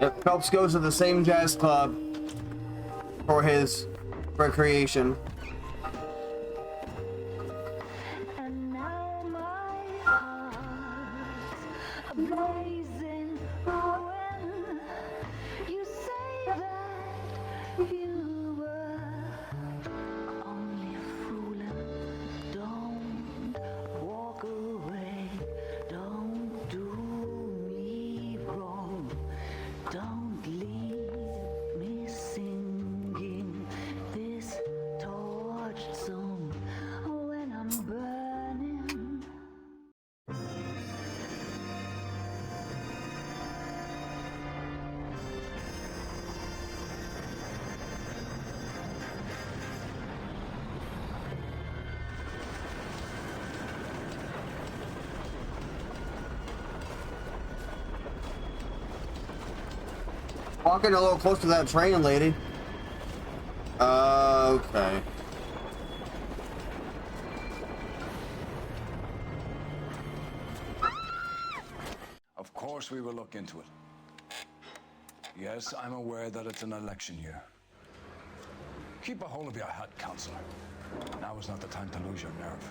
If Phelps goes to the same jazz club for his recreation. And now my heart's blazing when you say that you were only fooling. Don't walk away. Don't do me wrong. Don't leave me singing this torch song when I'm burning. Walking a little close to that train, lady. Okay. Of course we will look into it. Yes, I'm aware that it's an election year. Keep a hold of your hat, Counselor. Now is not the time to lose your nerve.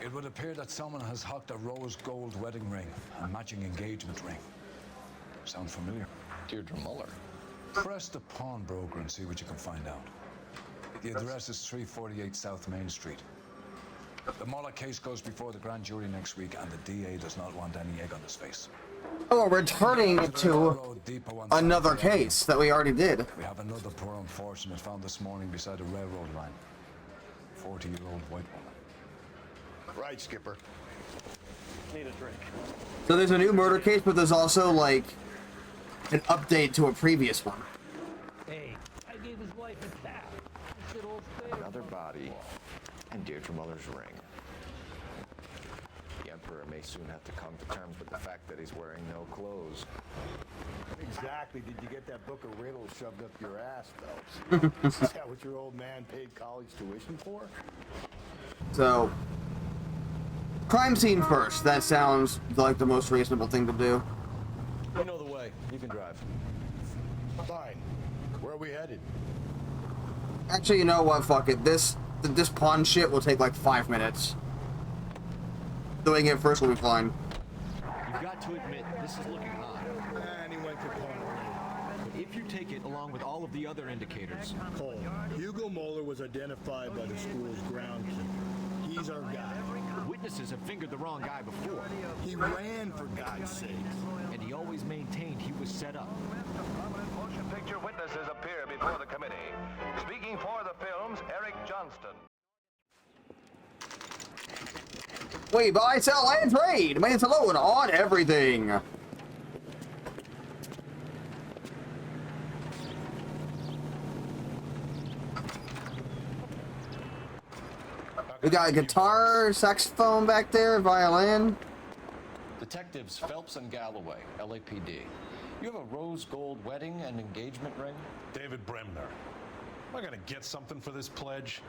It would appear that someone has hocked a rose gold wedding ring, a matching engagement ring. Sound familiar? Deirdre Muller. Press the pawnbroker and see what you can find out. The address is 348 South Main Street. The Muller case goes before the grand jury next week, and the DA does not want any egg on his face. Oh, returning to another case that we already did. We have another poor unfortunate found this morning beside a railroad line. 40-year-old white woman. Right, Skipper. Need a drink. So there's a new murder case, but there's also like an update to a previous one. Hey, I gave his wife a bath. Good old Another body and Deirdre Muller's ring. The Emperor may soon have to come to terms with the fact that he's wearing no clothes. Exactly. Did you get that book of riddles shoved up your ass, Phelps? Is that what your old man paid college tuition for? So, crime scene first. That sounds like the most reasonable thing to do. You know the way. You can drive. Fine. Where are we headed? Actually, you know what? Fuck it. This pawn shit will take like 5 minutes. Doing it first will be fine. You've got to admit, this is looking hot. Anyone could pawn a ring. If you take it along with all of the other indicators. Cole, Hugo Moeller was identified by the school's groundskeeper. He's our guy. Witnesses have fingered the wrong guy before. He ran, for God's sake. And he always maintained he was set up. Prominent motion picture witnesses appear before the committee. Speaking for the films, Eric Johnston. We buy, sell, and trade. Means hello and on everything. We got a guitar, saxophone back there, violin. Detectives Phelps and Galloway, LAPD. You have a rose gold wedding and engagement ring? David Bremner. Am I gonna get something for this pledge?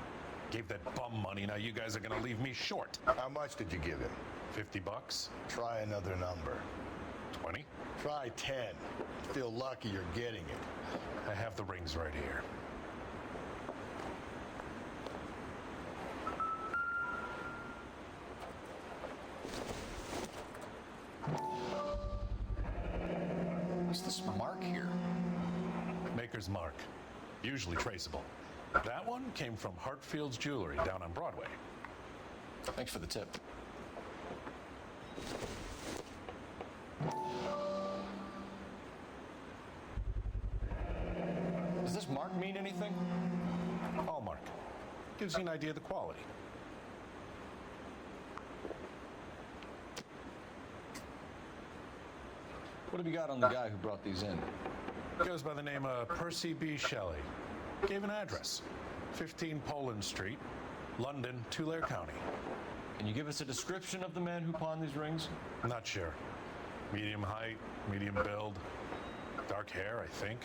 Gave that bum money, now you guys are gonna leave me short. How much did you give him? $50? Try another number. 20? Try 10. Feel lucky you're getting it. I have the rings right here. What's this mark here? Maker's mark. Usually traceable. That one came from Hartfield's Jewelry down on Broadway. Thanks for the tip. Does this mark mean anything? Hallmark. Gives you an idea of the quality. What have you got on the guy who brought these in? Goes by the name of Percy B. Shelley. Gave an address. 15 Poland Street, London, Tulare County. Can you give us a description of the man who pawned these rings? Not sure. Medium height, medium build. Dark hair, I think.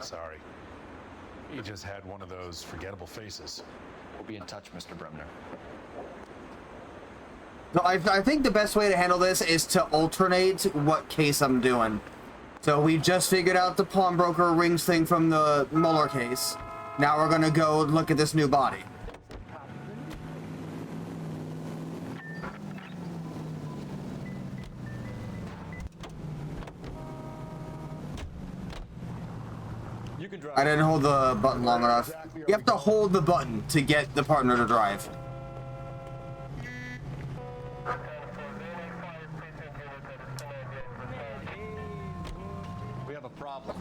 Sorry. He just had one of those forgettable faces. We'll be in touch, Mr. Bremner. No, I think the best way to handle this is to alternate what case I'm doing. So we just figured out the pawnbroker rings thing from the Mueller case. Now we're gonna go look at this new body. You can drive. I didn't hold the button long enough. You have to hold the button to get the partner to drive. We have a problem.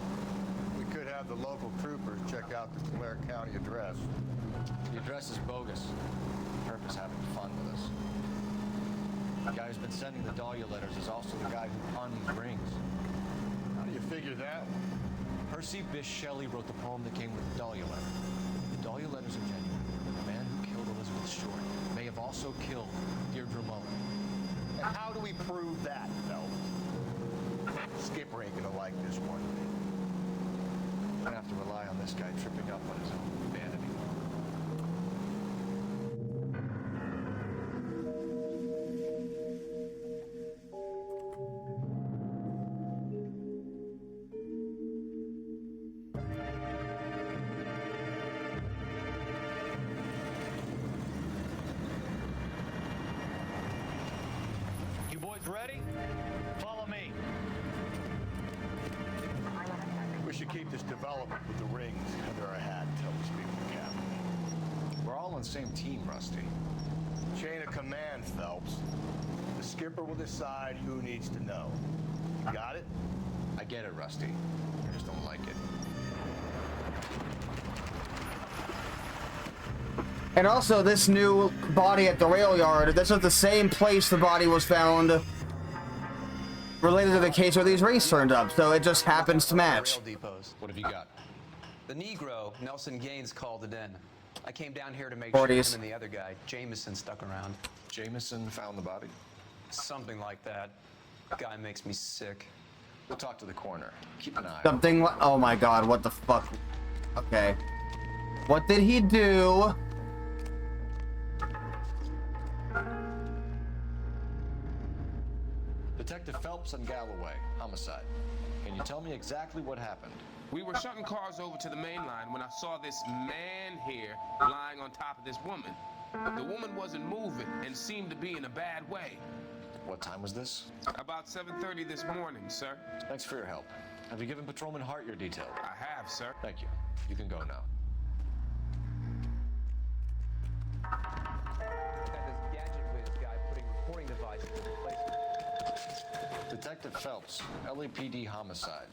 We could have the local troopers check out the Tulare County address. The address is bogus. Herb is having fun with us. The guy who's been sending the Dahlia letters is also the guy who pawned these rings. How do you figure that? Percy Bysshe Shelley wrote the poem that came with the Dahlia letter. The Dahlia letters are genuine. The man who killed Elizabeth Short may have also killed Deirdre Mullen. And how do we prove that, Phelps? Skipper ain't gonna like this one. I'm gonna have to rely on this guy tripping up on his own vanity. You boys ready? Follow me. We should keep this development with the rings under our hat until we speak with the captain. We're all on the same team, Rusty. Chain of command, Phelps. The skipper will decide who needs to know. You got it? I get it, Rusty. I just don't like it. And also, this new body at the rail yard, this is the same place the body was found related to the case where these rings turned up, so it just happens to match. Rail depots. What have you got? The Negro, Nelson Gaines, called it in. I came down here to make 40s. sure him and the other guy, Jameson, stuck around. Jameson found the body? Something like that. Guy makes me sick. We'll talk to the coroner. Keep an eye on Something like, oh my god, what the fuck? Okay. What did he do? Detective Phelps and Galloway, homicide. Can you tell me exactly what happened? We were shuttling cars over to the main line when I saw this man here lying on top of this woman. The woman wasn't moving and seemed to be in a bad way. What time was this? About 7:30 this morning, sir. Thanks for your help. Have you given Patrolman Hart your detail? I have, sir. Thank you. You can go now. Got this gadget whiz guy putting recording devices in place. Detective Phelps, LAPD homicide.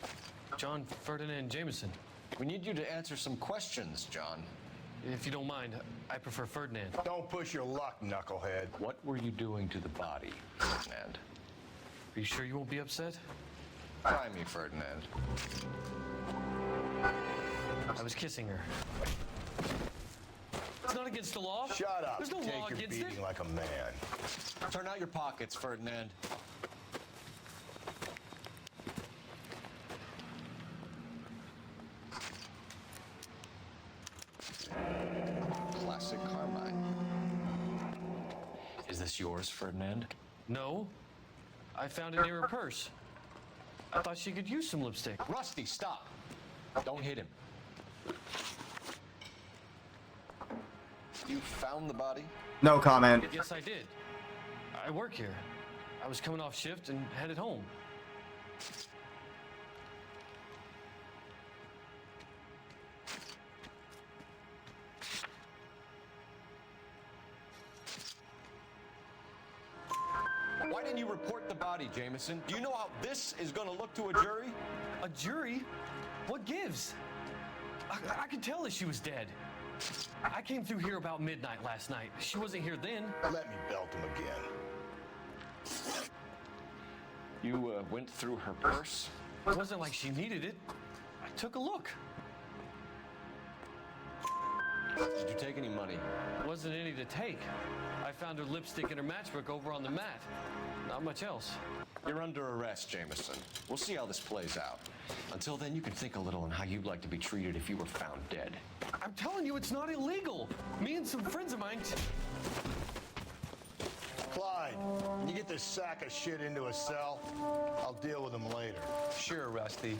John Ferdinand Jameson. We need you to answer some questions, John. If you don't mind, I prefer Ferdinand. Don't push your luck, knucklehead. What were you doing to the body, Ferdinand? Are you sure you won't be upset? Try me, Ferdinand. I was kissing her. It's not against the law. Shut up. There's no Take law your against beating it. like a man. Turn out your pockets, Ferdinand. Classic Carmine. Is this yours, Ferdinand? No. I found it near her purse. I thought she could use some lipstick. Rusty, stop. Don't hit him. You found the body? No comment. Yes, I did. I work here. I was coming off shift and headed home. Why didn't you report the body, Jameson? Do you know how this is going to look to a jury? A jury? What gives? I could tell that she was dead. I came through here about midnight last night. She wasn't here then. Let me belt him again. You went through her purse? It wasn't like she needed it. I took a look. Did you take any money? Wasn't any to take. I found her lipstick and her matchbook over on the mat. Not much else. You're under arrest, Jameson. We'll see how this plays out. Until then, you can think a little on how you'd like to be treated if you were found dead. I'm telling you, it's not illegal. Me and some friends of mine. Clyde, when you get this sack of shit into a cell, I'll deal with him later. Sure, Rusty.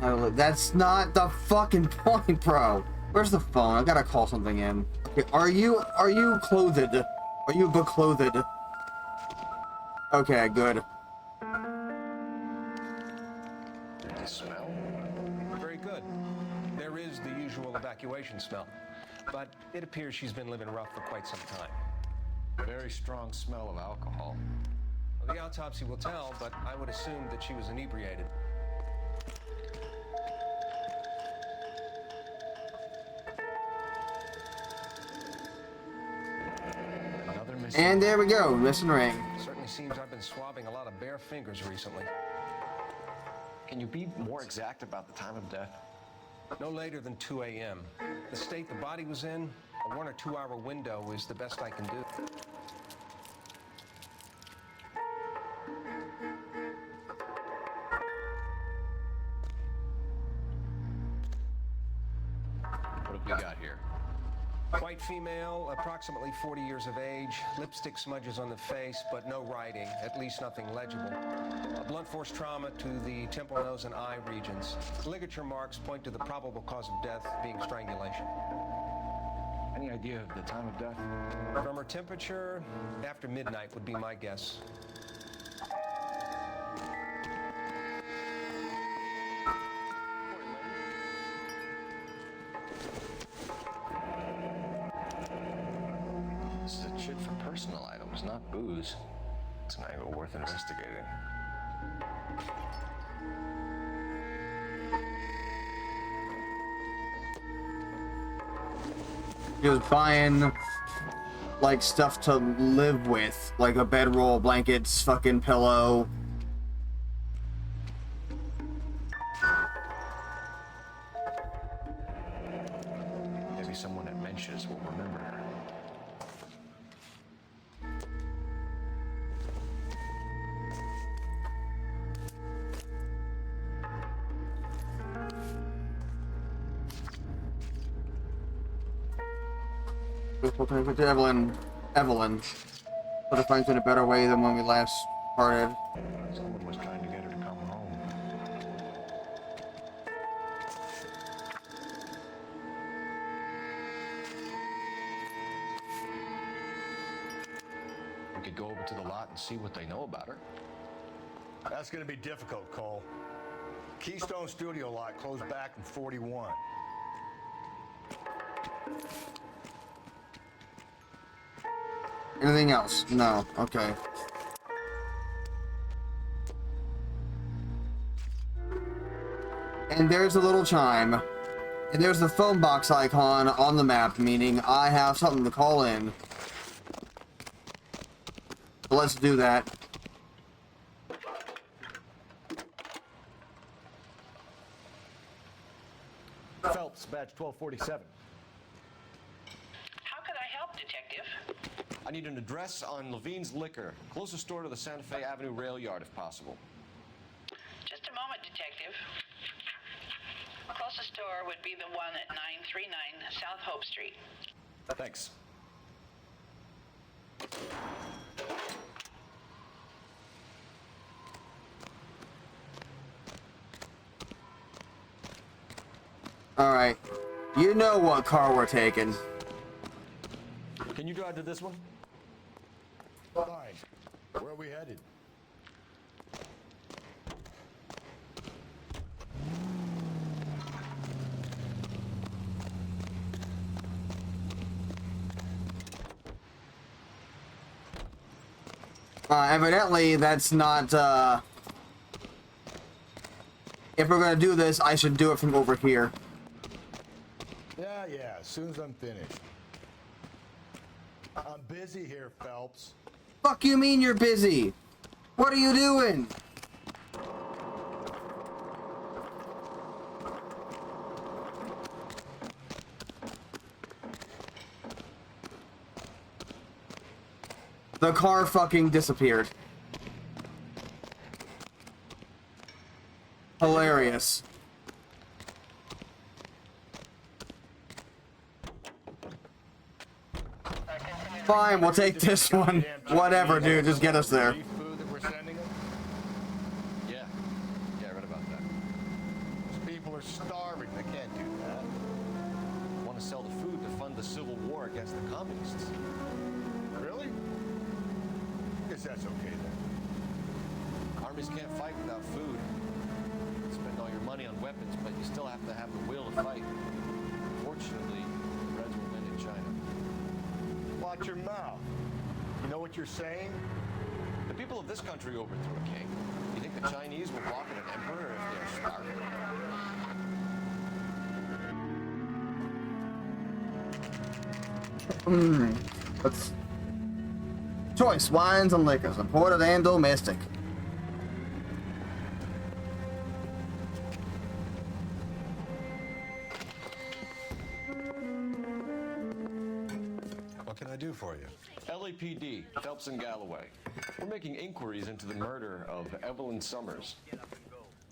Oh, look, that's not the fucking point, bro. Where's the phone? I gotta call something in. Okay, are you clothed? Are you beclothed? Okay, good. The smell? Very good. There is the usual evacuation smell, but it appears she's been living rough for quite some time. Very strong smell of alcohol. Well, the autopsy will tell, but I would assume that she was inebriated. Another missing. And there we go, missing ring. Certainly seems I've been swabbing a lot of bare fingers recently. Can you be more exact about the time of death? No later than 2 a.m. The state the body was in, a 1 or 2 hour window is the best I can do. What have we got here? White female, approximately 40 years of age, lipstick smudges on the face, but no writing, at least nothing legible. A blunt force trauma to the temple, nose, and eye regions. Ligature marks point to the probable cause of death being strangulation. Any idea of the time of death? From her temperature, after midnight would be my guess. This is a chit for personal items, not booze. It's an angle worth investigating. He was buying, like, stuff to live with, like a bedroll, blankets, fucking pillow. Maybe someone at Mensch's will remember her. Evelyn. But it finds in a better way than when we last parted. Someone was trying to get her to come home. We could go over to the lot and see what they know about her. That's gonna be difficult, Cole. Keystone Studio lot closed back in 41. Anything else? No. Okay. And there's a little chime. And there's the phone box icon on the map, meaning I have something to call in. So let's do that. Phelps, badge 1247. How could I help, Detective? I need an address on Levine's Liquor, closest store to the Santa Fe Avenue rail yard if possible. Just a moment, Detective. Closest store would be the one at 939 South Hope Street. Thanks. Alright. You know what car we're taking. Can you drive to this one? Fine. Where are we headed? Evidently, that's not, if we're gonna do this, I should do it from over here. Yeah, as soon as I'm finished. I'm busy here, Phelps. Fuck you mean you're busy? What are you doing? The car fucking disappeared. Hilarious. Fine, we'll take this one. Whatever, dude. Just get us there. Food that we're sending them? Yeah. Yeah, I read about that. Those people are starving. They can't do that. Want to sell the food to fund the civil war against the communists. Really? Guess that's okay then. Armies can't fight without food. You spend all your money on weapons, but you still have to have the will to fight. Fortunately, the Reds will win in China. Watch your mouth. You know what you're saying? The people of this country overthrew a king. You think the Chinese will balk at an emperor if they're starving? Let's... Choice wines and liquors, imported and domestic. What can I do for you? LAPD, Phelps and Galloway. We're making inquiries into the murder of Evelyn Summers.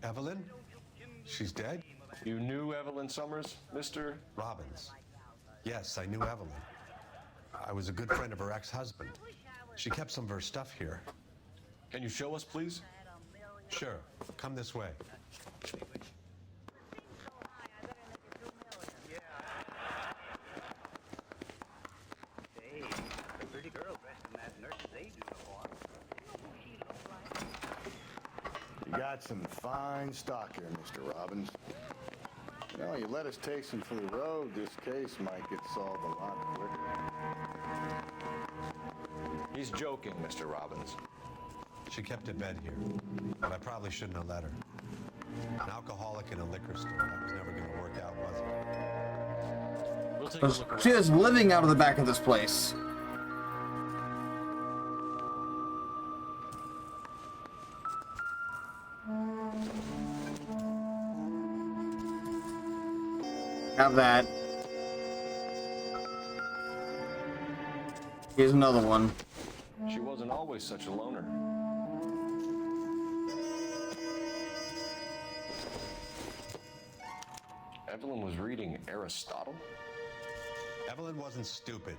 Evelyn? She's dead? You knew Evelyn Summers, Mr. Robbins. Yes, I knew Evelyn. I was a good friend of her ex-husband. She kept some of her stuff here. Can you show us, please? Sure. Come this way. You got some fine stock here, Mr. Robbins. You know, you let us take some for the road, this case might get solved a lot quicker. He's joking, Mr. Robbins. She kept a bed here, but I probably shouldn't have let her. An alcoholic in a liquor store. That was never going to work out, was it? We'll take a look around. She is living out of the back of this place. Have that. Here's another one. She wasn't always such a loner. Evelyn was reading Aristotle? Evelyn wasn't stupid.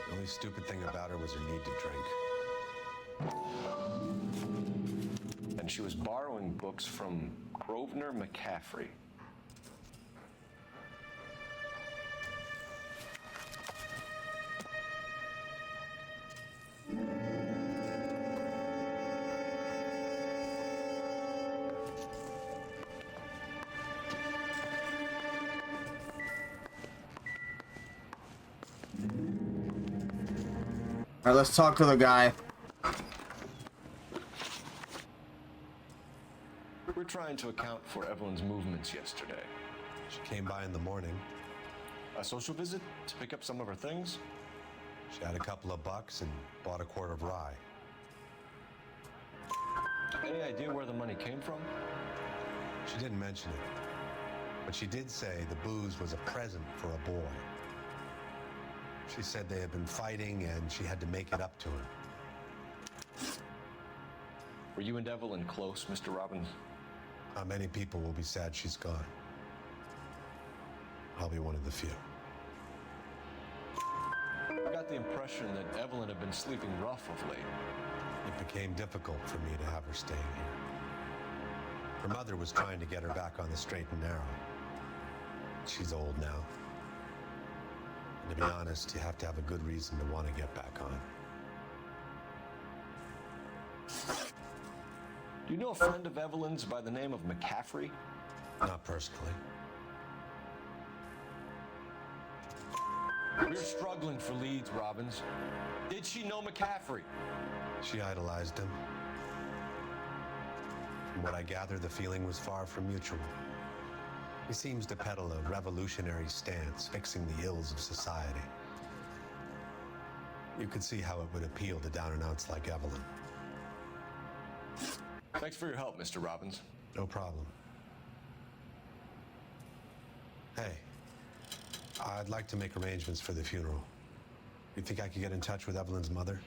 The only stupid thing about her was her need to drink. And she was borrowing books from Grosvenor McCaffrey. All right, let's talk to the guy. We're trying to account for Evelyn's movements yesterday. She came by in the morning. A social visit to pick up some of her things? She had a couple of bucks and bought a quart of rye. Any idea where the money came from? She didn't mention it, but she did say the booze was a present for a boy. She said they had been fighting and she had to make it up to him. Were you and Evelyn close, Mr. Robbins? Many people will be sad she's gone. I'll be one of the few. I got the impression that Evelyn had been sleeping rough of late. It became difficult for me to have her staying here. Her mother was trying to get her back on the straight and narrow. She's old now. And to be honest, you have to have a good reason to want to get back on. Do you know a friend of Evelyn's by the name of McCaffrey? Not personally. We're struggling for leads, Robbins. Did she know McCaffrey? She idolized him. From what I gather, the feeling was far from mutual. He seems to peddle a revolutionary stance, fixing the ills of society. You could see how it would appeal to down-and-outs like Evelyn. Thanks for your help, Mr. Robbins. No problem. Hey, I'd like to make arrangements for the funeral. You think I could get in touch with Evelyn's mother?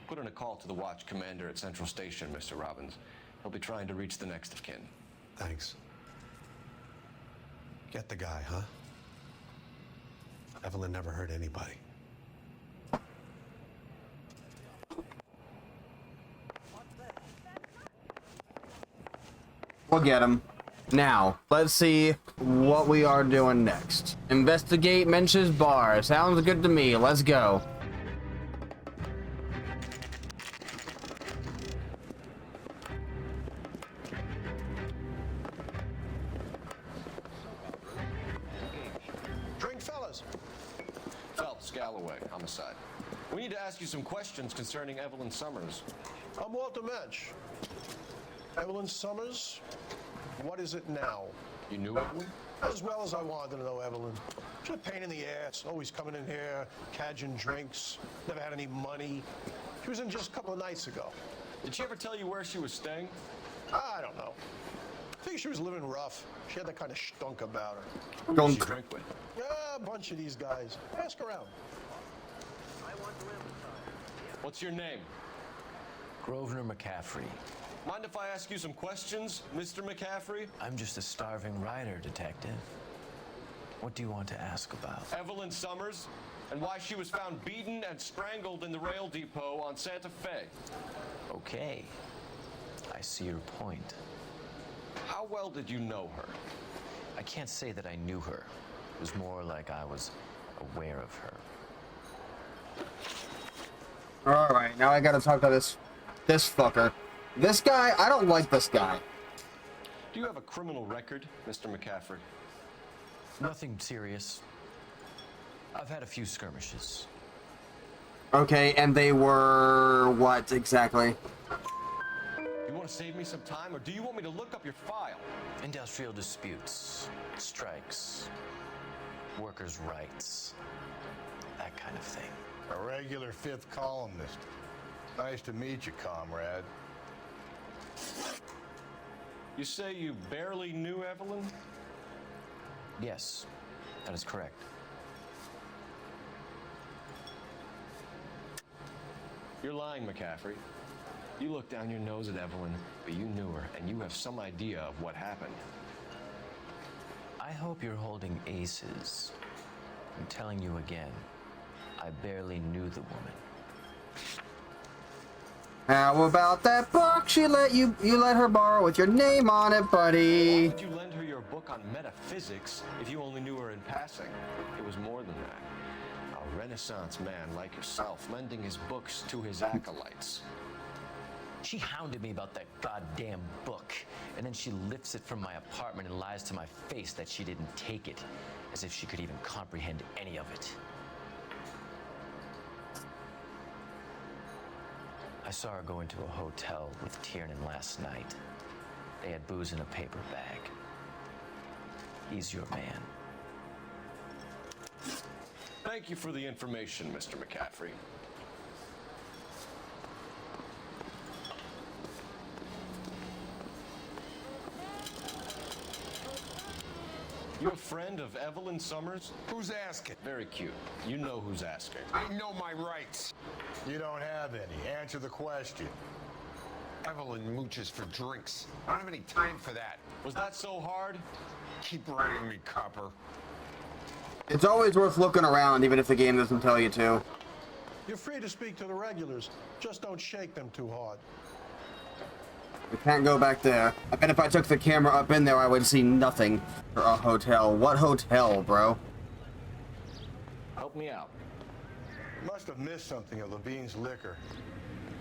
Put in a call to the watch commander at Central Station, Mr. Robbins. He'll be trying to reach the next of kin. Thanks. Get the guy, huh? Evelyn never hurt anybody. We'll get him. Now, let's see what we are doing next. Investigate Mensch's bar. Sounds good to me. Let's go. Drink, fellas. Phelps, Galloway, homicide. We need to ask you some questions concerning Evelyn Summers. I'm Walter Mensch. Evelyn Summers? What is it now? You knew Evelyn? As well as I wanted to know Evelyn. She's a pain in the ass, always coming in here, cadging drinks, never had any money. She was in just a couple of nights ago. Did she ever tell you where she was staying? I don't know. I think she was living rough. She had that kind of stunk about her. Who did she drink with? Yeah, a bunch of these guys. Ask around. What's your name? Grosvenor McCaffrey. Mind if I ask you some questions, Mr. McCaffrey? I'm just a starving writer, detective. What do you want to ask about? Evelyn Summers, and why she was found beaten and strangled in the rail depot on Santa Fe. Okay. I see your point. How well did you know her? I can't say that I knew her. It was more like I was aware of her. Alright, now I gotta talk to this fucker. This guy, I don't like this guy. Do you have a criminal record, Mr. McCaffrey? Nothing serious. I've had a few skirmishes. Okay, and they were what exactly? You want to save me some time, or do you want me to look up your file? Industrial disputes, strikes, workers' rights, that kind of thing. A regular fifth columnist. Nice to meet you, comrade. You say you barely knew Evelyn? Yes, that is correct. You're lying, McCaffrey. You looked down your nose at Evelyn, but you knew her, and you have some idea of what happened. I hope you're holding aces. I'm telling you again, I barely knew the woman. How about that book she let you let her borrow with your name on it, buddy? Why would you lend her your book on metaphysics if you only knew her in passing? It was more than that. A Renaissance man like yourself, lending his books to his acolytes. She hounded me about that goddamn book, and then she lifts it from my apartment and lies to my face that she didn't take it, as if she could even comprehend any of it. I saw her go into a hotel with Tiernan last night. They had booze in a paper bag. He's your man. Thank you for the information, Mr. McCaffrey. You a friend of Evelyn Summers? Who's asking? Very cute. You know who's asking. I know my rights. You don't have any. Answer the question. Evelyn mooches for drinks. I don't have any time for that. Was that so hard? Keep writing me, copper. It's always worth looking around, even if the game doesn't tell you to. You're free to speak to the regulars. Just don't shake them too hard. We can't go back there. I bet if I took the camera up in there, I would see nothing. For a hotel. What hotel, bro? Help me out. Must have missed something at Levine's Liquor.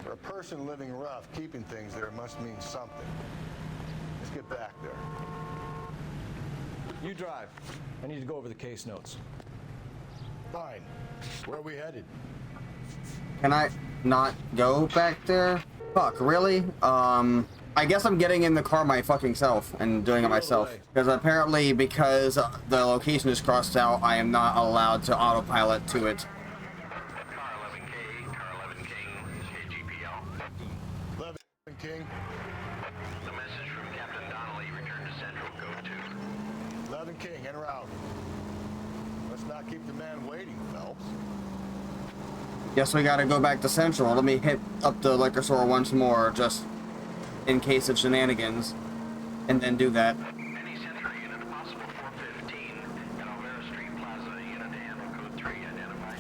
For a person living rough, keeping things there must mean something. Let's get back there. You drive. I need to go over the case notes. Fine. Where are we headed? Can I not go back there? Fuck, really? I guess I'm getting in the car my fucking self and doing it myself. Because apparently, because the location is crossed out, I am not allowed to autopilot to it. Car 11K, Car 11 King, KGPL. 11 King. The message from Captain Donnelly, return to Central, go to. 11 King, en route. Let's not keep the man waiting, Phelps. Guess we gotta go back to Central. Let me hit up the liquor store once more, just in case of shenanigans, and then do that. Any Central unit, possible 415, Calvera Street Plaza, unit handle code 3, identified.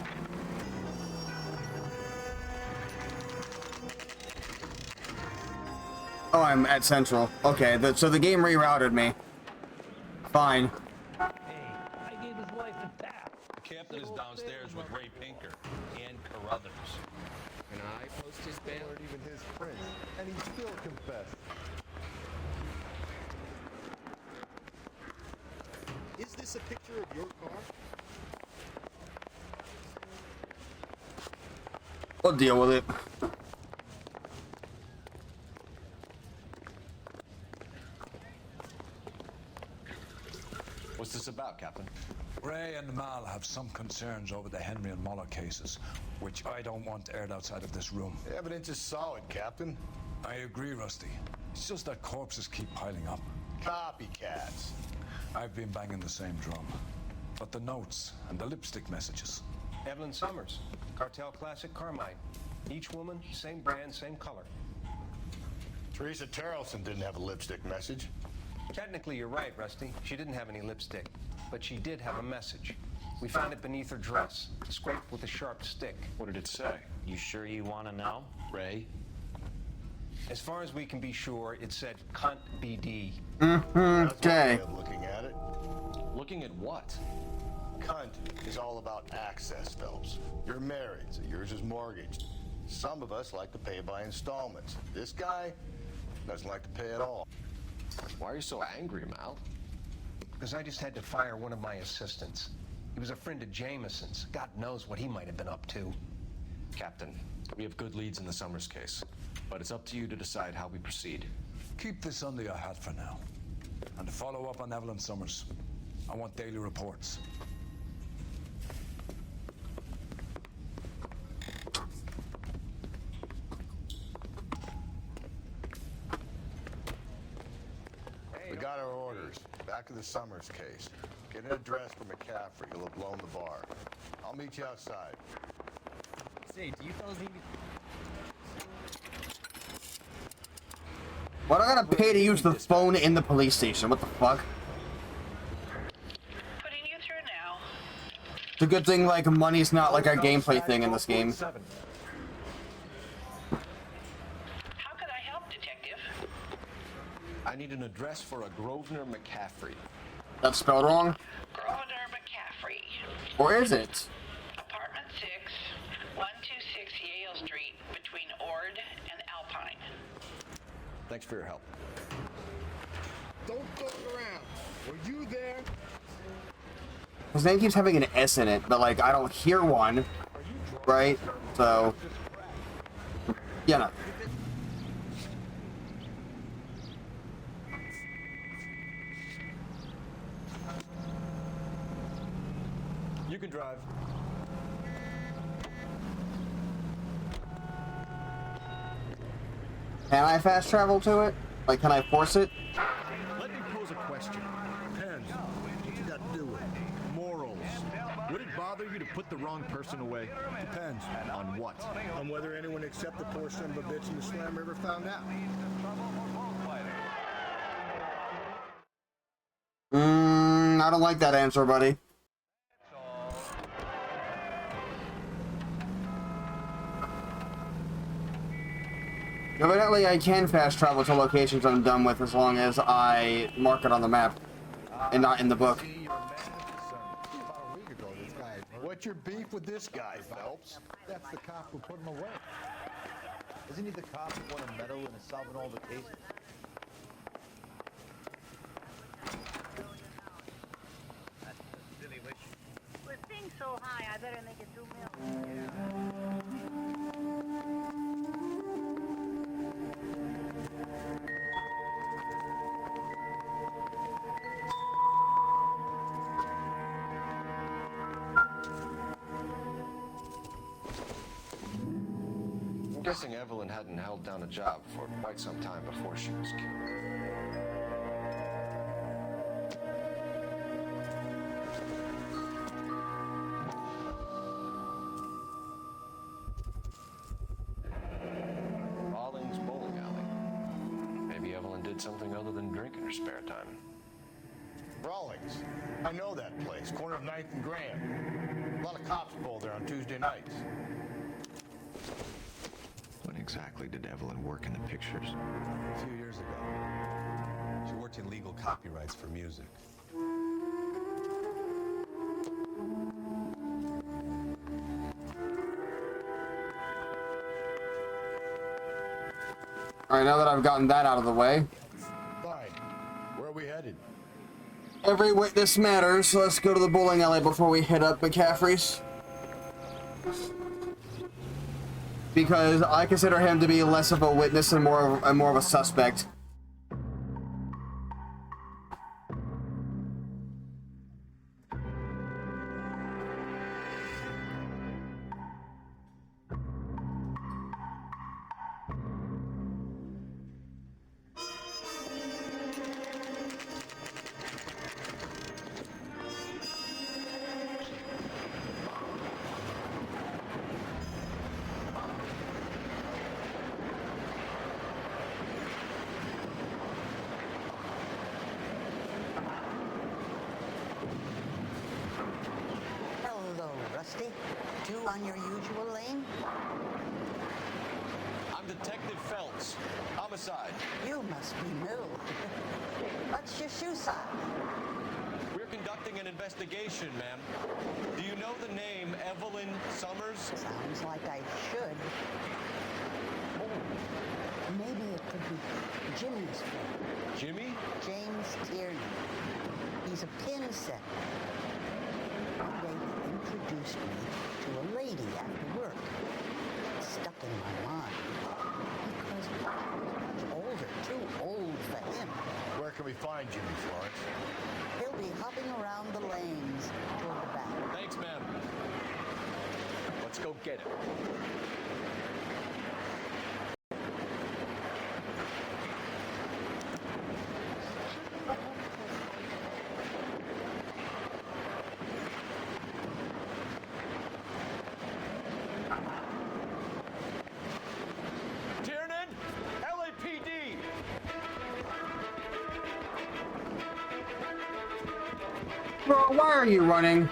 Oh, I'm at Central. Okay, so the game rerouted me. Fine. Hey, I gave his wife a tap. The captain is downstairs with Ray Pinker and Carruthers. Can I post his bail? Weren't even his prints, and he still confessed. Is this a picture of your car? We'll deal with it. What's this about, Captain? Ray and Mal have some concerns over the Henry and Muller cases, which I don't want aired outside of this room. The evidence is solid, Captain. I agree, Rusty. It's just that corpses keep piling up. Copycats. I've been banging the same drum. But the notes and the lipstick messages. Evelyn Summers, Cartel Classic Carmine. Each woman, same brand, same color. Teresa Terrelson didn't have a lipstick message. Technically, you're right, Rusty. She didn't have any lipstick, but she did have a message. We found it beneath her dress, scraped with a sharp stick. What did it say? You sure you want to know? Ray? As far as we can be sure, it said cunt BD. Okay. That's one way of looking at it. Looking at what? Cunt is all about access, Phelps. You're married, so yours is mortgaged. Some of us like to pay by installments. This guy doesn't like to pay at all. Why are you so angry, Mal? Because I just had to fire one of my assistants. He was a friend of Jameson's. God knows what he might have been up to. Captain, we have good leads in the Summers case, but it's up to you to decide how we proceed. Keep this under your hat for now. And to follow up on Evelyn Summers, I want daily reports. We got our orders. Back to the Summers case. Get an address for McCaffrey. You'll have blown the bar. I'll meet you outside. Say, do you fellas need me? Why do I gotta pay to use the phone in the police station? What the fuck? Putting you through now. It's a good thing, like, money's not like a gameplay thing in this game. How could I help, Detective? I need an address for a Grosvenor McCaffrey. That's spelled wrong? Grosvenor McCaffrey. Or is it? Apartment 6, 126 Yale Street, between Ord and Alpine. Thanks for your help. Don't throw it around. Were you there? His name keeps having an S in it, but, like, I don't hear one. Right? So... yeah, no. You can drive. Can I fast travel to it? Like, can I force it? Let me pose a question. Depends. What you got to do with it? Morals. Would it bother you to put the wrong person away? Depends. On what? On whether anyone except the poor son of a bitch in the Slam River found out. I don't like that answer, buddy. Evidently, I can fast travel to locations I'm done with as long as I mark it on the map and not in the book. What's your beef with this guy, Phelps? That's the cop who put him away. Isn't he the cop who won a medal and is solving all the cases? That's a silly wish. With things so high, I better make it 2 million. I'm guessing Evelyn hadn't held down a job for quite some time before she was killed. Rawlings Bowling Alley. Maybe Evelyn did something other than drink in her spare time. Rawlings. I know that place. Corner of 9th and Grand. A lot of cops bowl there on Tuesday nights. Funny exactly did Evelyn work in the pictures? A few years ago, she worked in legal copyrights for music. Alright, now that I've gotten that out of the way. Fine. Where are we headed? Every witness matters, so let's go to the bowling alley before we hit up McCaffrey's. Because I consider him to be less of a witness and more of a suspect. On your usual lane? I'm Detective Phelps. Homicide. You must be new. What's your shoe size? We're conducting an investigation, ma'am. Do you know the name Evelyn Summers? Sounds like I should. Oh, maybe it could be Jimmy's friend. Jimmy? James Tierney. He's a pin setter. One day he introduced me to a lady after work. It stuck in my mind. Because he was much older, too old for him. Where can we find Jimmy, Florence? He'll be hopping around the lanes toward the back. Thanks, ma'am. Let's go get him. Bro, why are you running?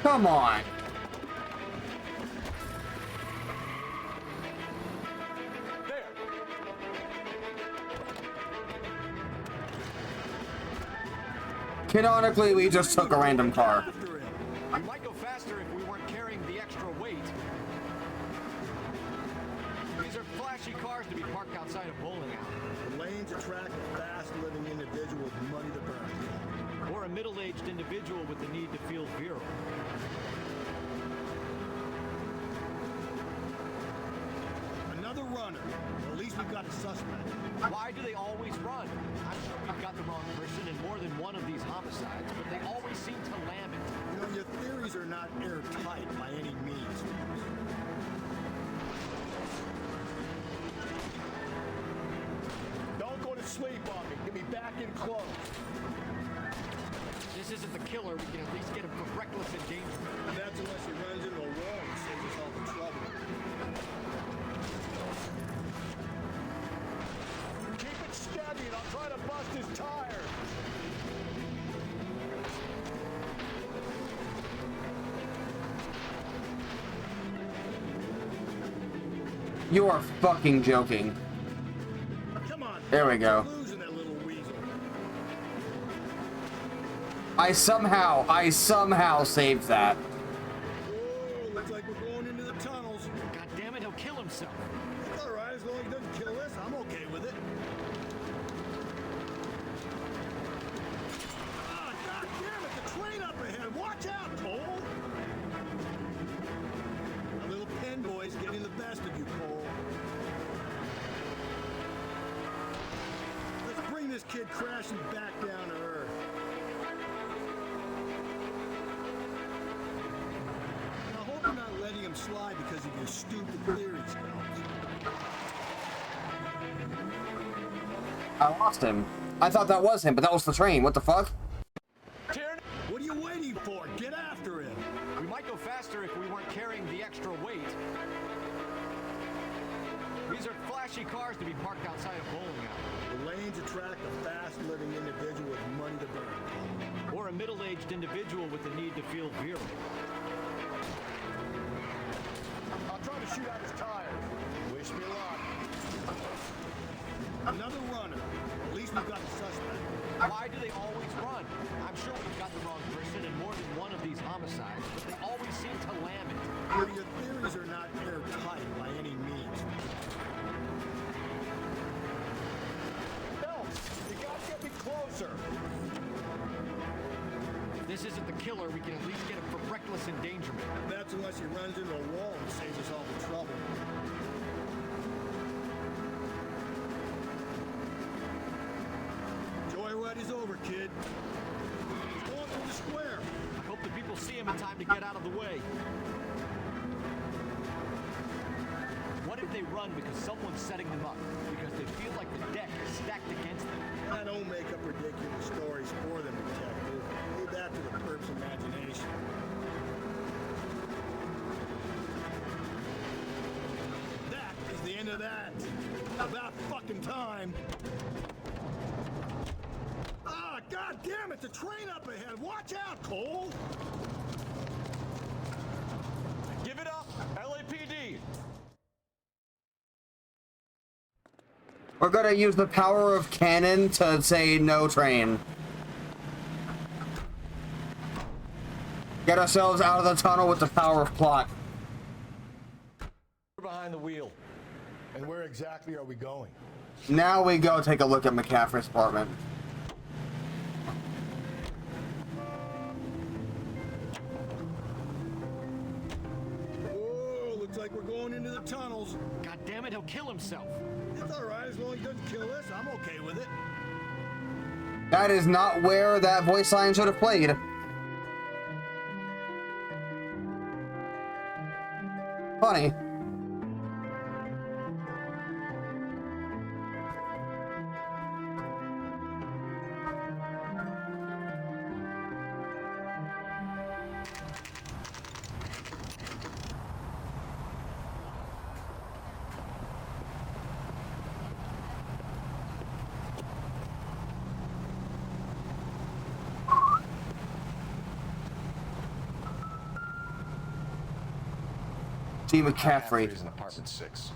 Come on. Canonically, we just took a random car. We might go faster if we weren't carrying the extra weight. These are flashy cars to be parked outside a bowling alley. The lanes attract a fast-living individual with money to burn. Or a middle-aged individual with the need to feel virile. Another runner. Well, at least we've got a suspect. Why do they always run? I'm sure we've got the wrong person in more than one of these homicides, but they always seem to lam it. You know, your theories are not airtight by any means. Don't go to sleep on me. Get me back in close. This isn't the killer. We can at least get him for reckless endangerment. That's unless he runs into a wall and saves us all the trouble. Keep it steady and I'll try to bust his tire. You are fucking joking. Come on. There we go. Losing that little weasel. I somehow saved that. Whoa, looks like we're going into the tunnels. God damn it, he'll kill himself. All right, as long as he doesn't kill us, I'm okay with it. Ah, God damn it, the train up ahead. Watch out, Cole. Our little pen boy's getting the best of you, Cole. Let's bring this kid crashing back down to earth. I hope you're not letting him slide because of your stupid theories, I lost him. I thought that was him, but that was the train. What the fuck? What are you waiting for? Get after him. We might go faster if we weren't carrying the extra weight. These are flashy cars to be parked outside a bowling alley. The lanes attract a fast-living individual with money to burn. Or a middle-aged individual with the need to feel virile. I'll try to shoot out his tires. Wish me luck. Another runner. At least we've got the suspect. Why do they always run? I'm sure we've got the wrong person in more than one of these homicides, but they always seem to lam it. Well, your theories are not airtight by any means. Phelps, you gotta get me closer. If this isn't the killer, we can at least get him for reckless endangerment. That's unless he runs into a wall and saves us all the trouble. Joyride is over, kid. He's going through the square. I hope the people see him in time to get out of the way. What if they run because someone's setting them up? Because they feel like the deck is stacked against them? I don't make up ridiculous stories for them, detective. Leave that to the perp's imagination. That is the end of that. About fucking time. Ah, god damn it, the train up ahead. Watch out, Cole. Give it up, LAPD. We're gonna use the power of cannon to say no train. Get ourselves out of the tunnel with the power of plot. We're behind the wheel. And where exactly are we going? Now we go take a look at McCaffrey's apartment. Whoa, looks like we're going into the tunnels. God damn it, he'll kill himself. It's all right, as long as he doesn't kill us, I'm okay with it. That is not where that voice line should have played. Funny. T. McCaffrey. Is in apartment 6.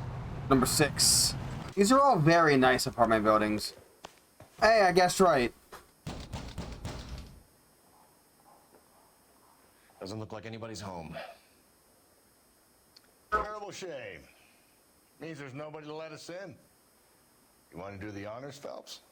Number 6. These are all very nice apartment buildings. Hey, I guessed right. Doesn't look like anybody's home. Terrible shame. Means there's nobody to let us in. You want to do the honors, Phelps?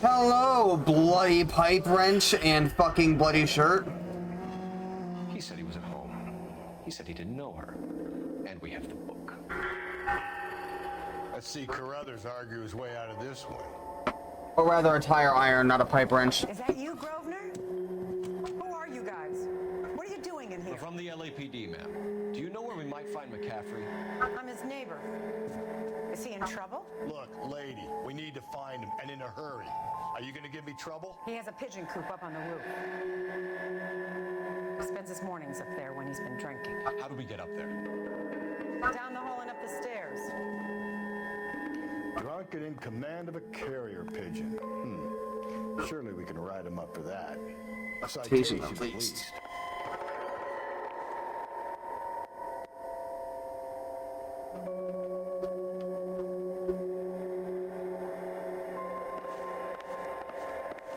Hello, bloody pipe wrench and fucking bloody shirt. He said he was at home. He said he didn't know her. And we have the book. Let's see Carruthers argue his way out of this one. Or rather a tire iron, not a pipe wrench. Is that you, Grosvenor? Who are you guys? What are you doing in here? We're from the LAPD, ma'am. Do you know where we might find McCaffrey? I'm his neighbor. Is he in trouble? Look, lady, we need to find him, and in a hurry. Are you gonna give me trouble? He has a pigeon coop up on the roof. He spends his mornings up there when he's been drinking. How do we get up there? Down the hall and up the stairs. Drunk and in command of a carrier pigeon. Surely we can write him up for that. A citation at least.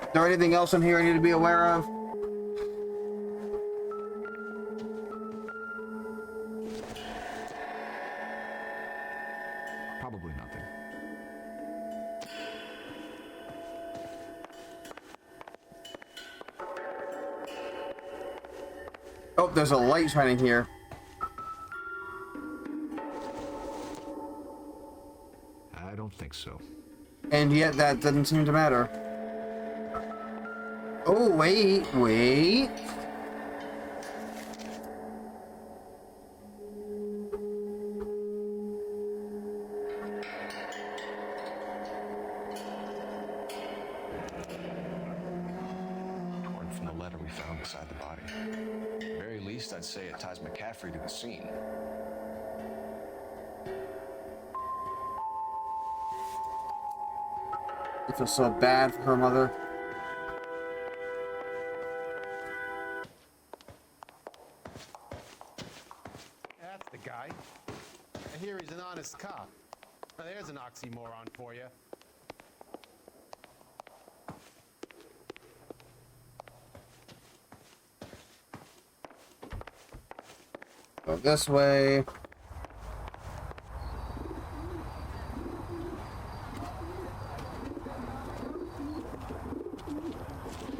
Is there anything else in here I need to be aware of? Probably nothing. Oh, there's a light shining here. I don't think so. And yet that doesn't seem to matter. Oh, wait. Torn from the letter we found beside the body. At the very least, I'd say it ties McCaffrey to the scene. I feel so bad for her mother. That's the guy. I hear he's an honest cop. Now there's an oxymoron for you. Go this way.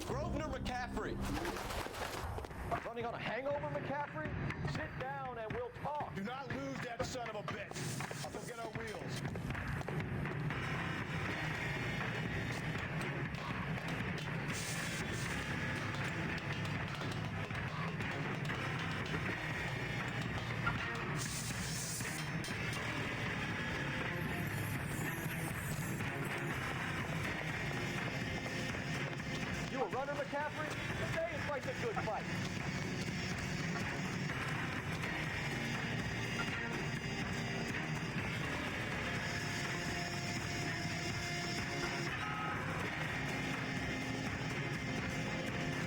Grosvenor McCaffrey. Running on a hangover, McCaffrey? Sit down and we'll talk. Do not lose that son of a bitch. I'll go get our wheels. You a runner, McCaffrey? Today is like a good fight.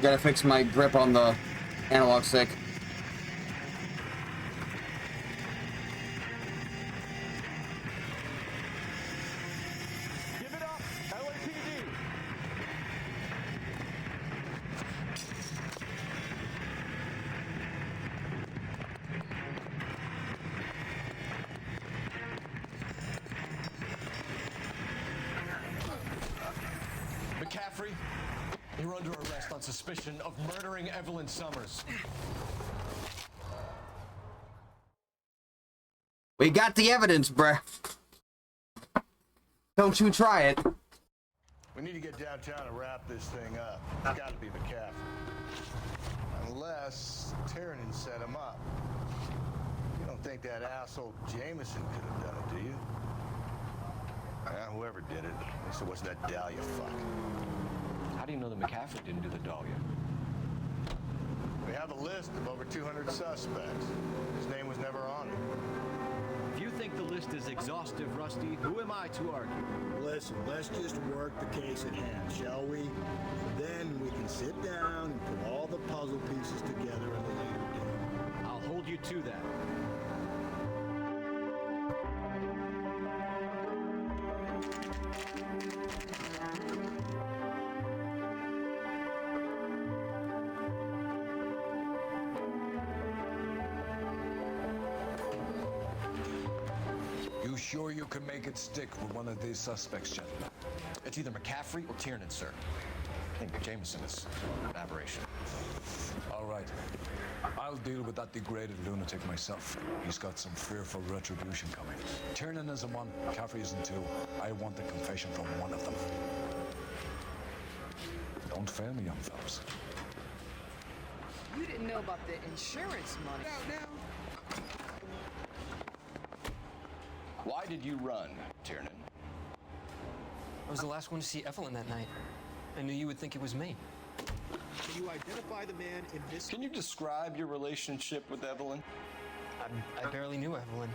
Gotta fix my grip on the analog stick. Give it up, LAPD. McCaffrey, you're under arrest on suspicion of murdering Evelyn Summers. We got the evidence, bruh. Don't you try it. We need to get downtown and wrap this thing up. It's got to be McCaffrey. Unless Tiernan set him up. You don't think that asshole Jameson could have done it, do you? Whoever did it. At least it wasn't that Dahlia fuck. How do you know that McCaffrey didn't do the Dahlia? We have a list of over 200 suspects. His name was never on it. If you think the list is exhaustive, Rusty, who am I to argue? Listen, let's just work the case at hand, shall we? Then we can sit down and put all the puzzle pieces together at a later date. I'll hold you to that. You sure you can make it stick with one of these suspects, gentlemen? It's either McCaffrey or Tiernan, sir. I think Jameson is an aberration. All right. I'll deal with that degraded lunatic myself. He's got some fearful retribution coming. Tiernan isn't one, McCaffrey isn't two. I want the confession from one of them. Don't fail me, young fellas. You didn't know about the insurance money. Now. Why did you run, Tiernan? I was the last one to see Evelyn that night. I knew you would think it was me. Can you identify the man in this? Can you describe your relationship with Evelyn? I barely knew Evelyn.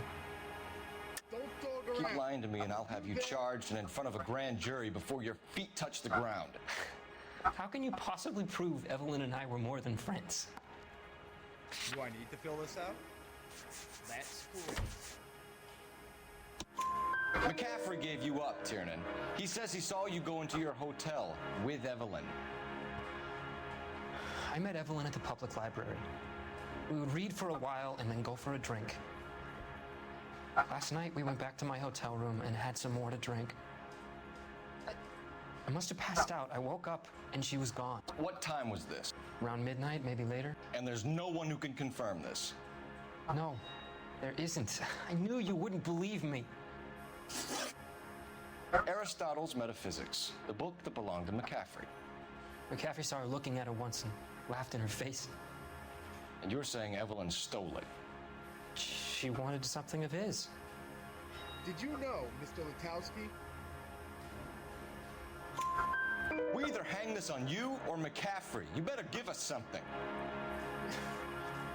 Don't talk around. Keep lying to me and I'll have you charged and in front of a grand jury before your feet touch the ground. How can you possibly prove Evelyn and I were more than friends? Do I need to fill this out? That's cool. McCaffrey gave you up, Tiernan. He says he saw you go into your hotel with Evelyn. I met Evelyn at the public library. We would read for a while and then go for a drink. Last night, we went back to my hotel room and had some more to drink. I must have passed out. I woke up and she was gone. What time was this? Around midnight, maybe later. And there's no one who can confirm this? No, there isn't. I knew you wouldn't believe me. Aristotle's Metaphysics, the book that belonged to McCaffrey. McCaffrey saw her looking at her once and laughed in her face. And you're saying Evelyn stole it? She wanted something of his. Did you know, Mr. Lutowski? We either hang this on you or McCaffrey. You better give us something.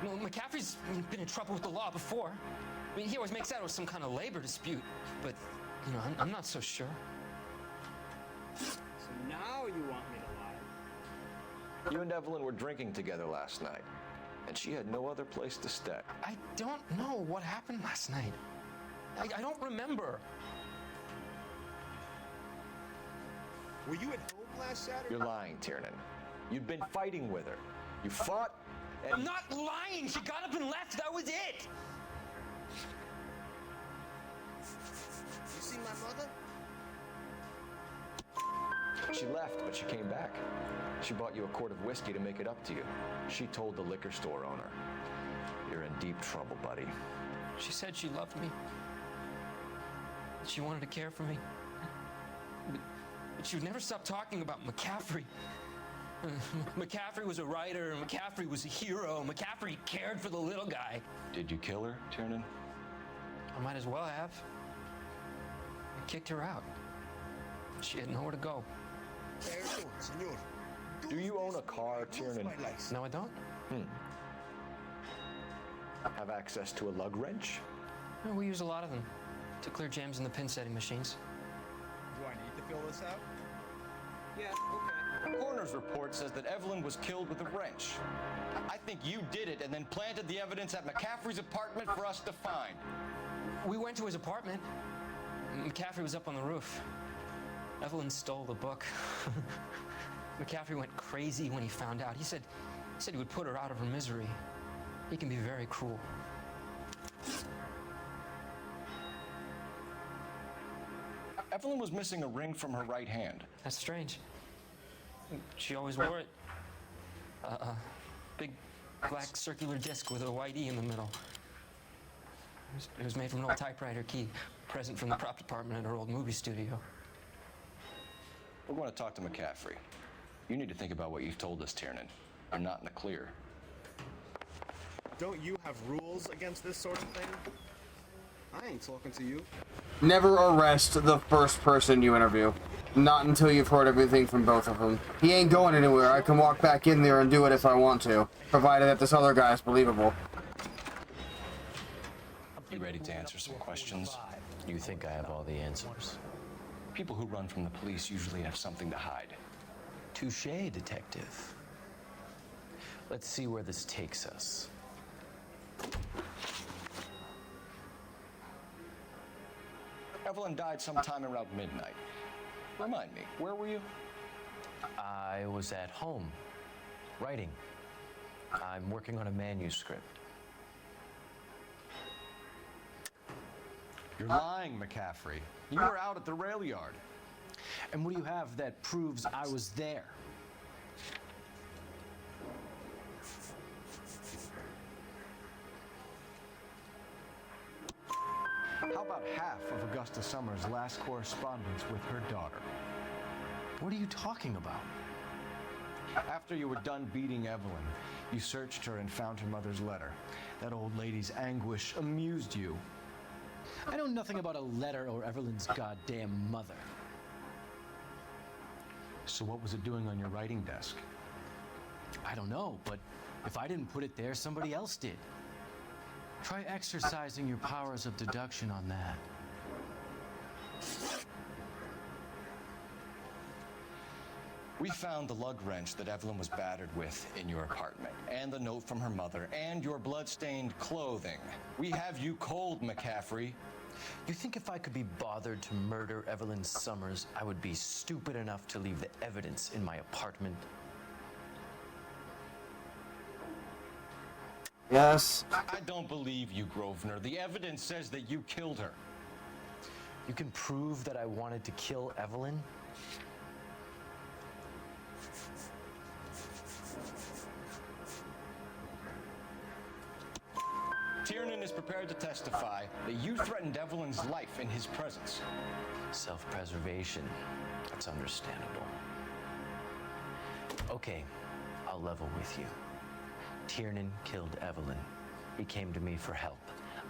Well, McCaffrey's been in trouble with the law before. I mean, he always makes out it was some kind of labor dispute, but, you know, I'm not so sure. Now you want me to lie. You and Evelyn were drinking together last night, and she had no other place to stay. I don't know what happened last night. I don't remember. Were you at home last Saturday? You're lying, Tiernan. You'd been fighting with her. You fought, and... I'm not lying! She got up and left! That was it! You see my mother? She left, but she came back. She bought you a quart of whiskey to make it up to you. She told the liquor store owner. You're in deep trouble, buddy. She said she loved me. She wanted to care for me. But she would never stop talking about McCaffrey. McCaffrey was a writer, and McCaffrey was a hero. McCaffrey cared for the little guy. Did you kill her, Tiernan? I might as well have. I kicked her out. She had nowhere to go. Do you own a car, Tiernan? No, I don't. Have access to a lug wrench? No, we use a lot of them to clear jams in the pin setting machines. Do I need to fill this out? Yeah, okay. The coroner's report says that Evelyn was killed with a wrench. I think you did it and then planted the evidence at McCaffrey's apartment for us to find. We went to his apartment. McCaffrey was up on the roof. Evelyn stole the book. McCaffrey went crazy when he found out. He said he would put her out of her misery. He can be very cruel. Evelyn was missing a ring from her right hand. That's strange. She always wore it. A big black circular disc with a white E in the middle. It was made from an old typewriter key, present from the prop department at her old movie studio. We're going to talk to McCaffrey. You need to think about what you've told us, Tiernan. You're not in the clear. Don't you have rules against this sort of thing? I ain't talking to you. Never arrest the first person you interview. Not until you've heard everything from both of them. He ain't going anywhere. I can walk back in there and do it if I want to, provided that this other guy is believable. You ready to answer some questions? You think I have all the answers? People who run from the police usually have something to hide. Touché, detective. Let's see where this takes us. Evelyn died sometime around midnight. Remind me, where were you? I was at home, writing. I'm working on a manuscript. You're lying, McCaffrey. You were out at the rail yard. And what do you have that proves I was there? How about half of Augusta Summers' last correspondence with her daughter? What are you talking about? After you were done beating Evelyn, you searched her and found her mother's letter. That old lady's anguish amused you. I know nothing about a letter or Evelyn's goddamn mother. So what was it doing on your writing desk? I don't know, but if I didn't put it there, somebody else did. Try exercising your powers of deduction on that. We found the lug wrench that Evelyn was battered with in your apartment, and the note from her mother, and your blood-stained clothing. We have you cold, McCaffrey. You think if I could be bothered to murder Evelyn Summers, I would be stupid enough to leave the evidence in my apartment? Yes. I don't believe you, Grosvenor. The evidence says that you killed her. You can prove that I wanted to kill Evelyn? Tiernan is prepared to testify that you threatened Evelyn's life in his presence. Self-preservation. That's understandable. Okay, I'll level with you. Tiernan killed Evelyn. He came to me for help.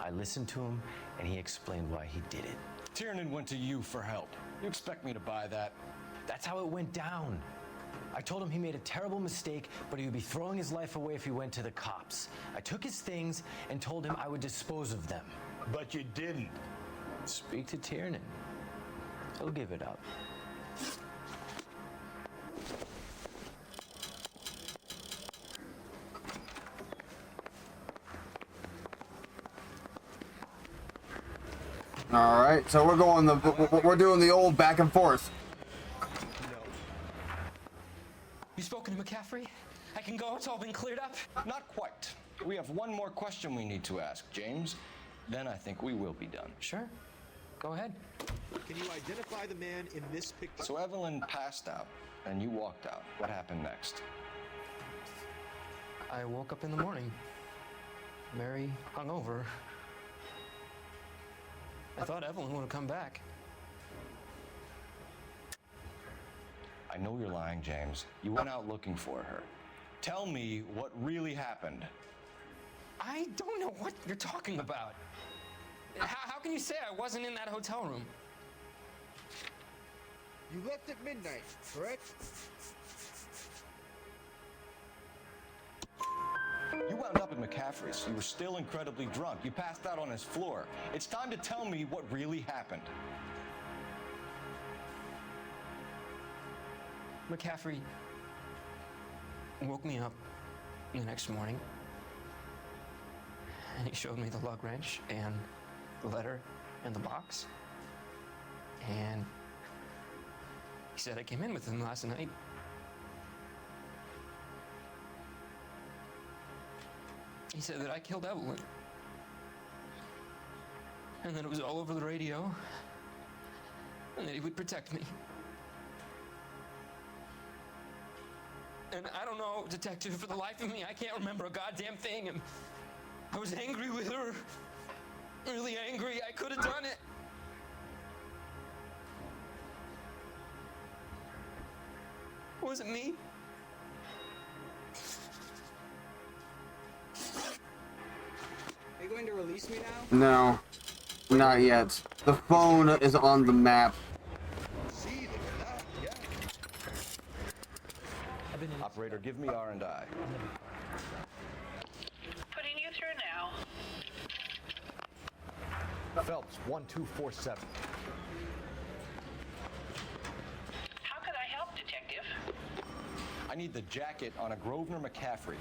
I listened to him, and he explained why he did it. Tiernan went to you for help. You expect me to buy that? That's how it went down. I told him he made a terrible mistake, but he would be throwing his life away if he went to the cops. I took his things and told him I would dispose of them. But you didn't. Speak to Tiernan. He'll give it up. All right, so we're doing the old back and forth. You spoken to McCaffrey? I can go. It's all been cleared up. Not quite. We have one more question we need to ask, James. Then I think we will be done. Sure. Go ahead. Can you identify the man in this picture? So Evelyn passed out, and you walked out. What happened next? I woke up in the morning. Mary hungover. I thought Evelyn would have come back. I know you're lying, James. You went out looking for her. Tell me what really happened. I don't know what you're talking about. How can you say I wasn't in that hotel room? You left at midnight, correct? You wound up at McCaffrey's. You were still incredibly drunk. You passed out on his floor. It's time to tell me what really happened. McCaffrey woke me up the next morning, and he showed me the lug wrench and the letter and the box, and he said I came in with him last night. He said that I killed Evelyn, and that it was all over the radio, and that he would protect me. And I don't know, detective, for the life of me, I can't remember a goddamn thing. And I was angry with her. Really angry. I could have done it. Was it me? Are you going to release me now? No, not yet. The phone is on the map. Operator, give me R&I. Putting you through now. Phelps, 1247. How could I help, detective? I need the jacket on a Grosvenor McCaffrey.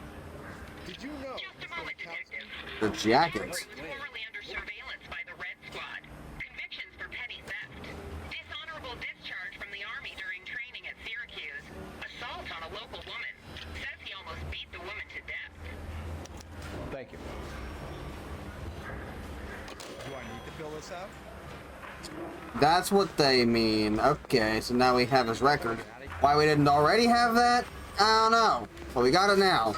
Did you know? Just a moment, detective. The jacket. Formerly under surveillance by the Red Squad. Convictions for petty theft. Dishonorable discharge from the Army during training at Syracuse. Assault on a local woman. Says he almost beat the woman to death. Thank you. Do I need to fill this out? That's what they mean. Okay, so now we have his record. Why we didn't already have that? I don't know. But we got it now.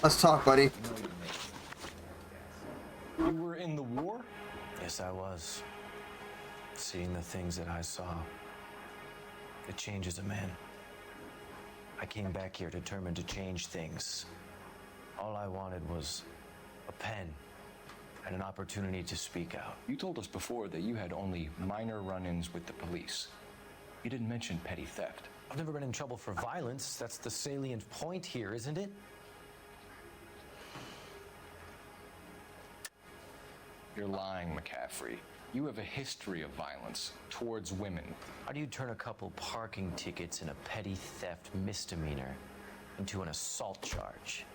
Let's talk, buddy. You were in the war? Yes, I was. Seeing the things that I saw, it changes a man. I came back here determined to change things. All I wanted was a pen and an opportunity to speak out. You told us before that you had only minor run-ins with the police. You didn't mention petty theft. I've never been in trouble for violence. That's the salient point here, isn't it? You're lying, McCaffrey. You have a history of violence towards women. How do you turn a couple parking tickets and a petty theft misdemeanor into an assault charge?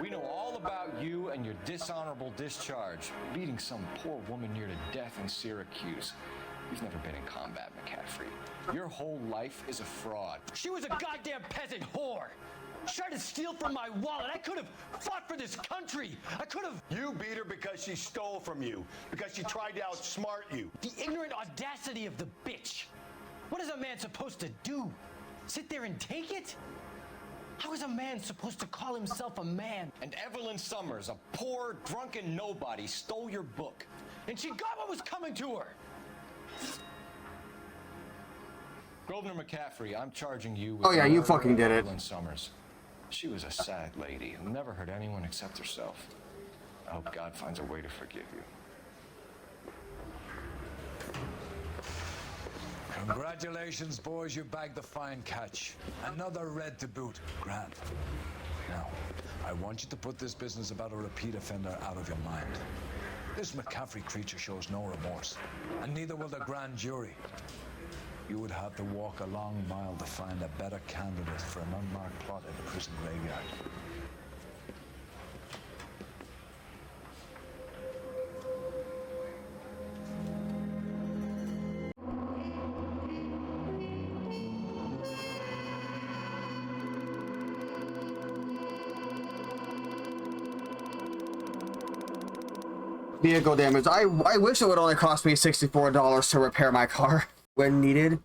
We know all about you and your dishonorable discharge, beating some poor woman near to death in Syracuse. You've never been in combat, McCaffrey. Your whole life is a fraud. She was a goddamn peasant whore! She tried to steal from my wallet. I could have fought for this country. I could have. You beat her because she stole from you, because she tried to outsmart you. The ignorant audacity of the bitch. What is a man supposed to do? Sit there and take it? How is a man supposed to call himself a man? And Evelyn Summers, a poor, drunken nobody, stole your book. And she got what was coming to her. Grosvenor McCaffrey, I'm charging you with Oh yeah, you murder fucking of did it. Evelyn Summers. She was a sad lady who never hurt anyone except herself. I hope God finds a way to forgive you. Congratulations, boys, you bagged the fine catch. Another red to boot. Grand. Now, I want you to put this business about a repeat offender out of your mind. This McCaffrey creature shows no remorse, and neither will the grand jury. You would have to walk a long mile to find a better candidate for an unmarked plot in the prison graveyard. vehicle damage. I wish it would only cost me $64 to repair my car when needed.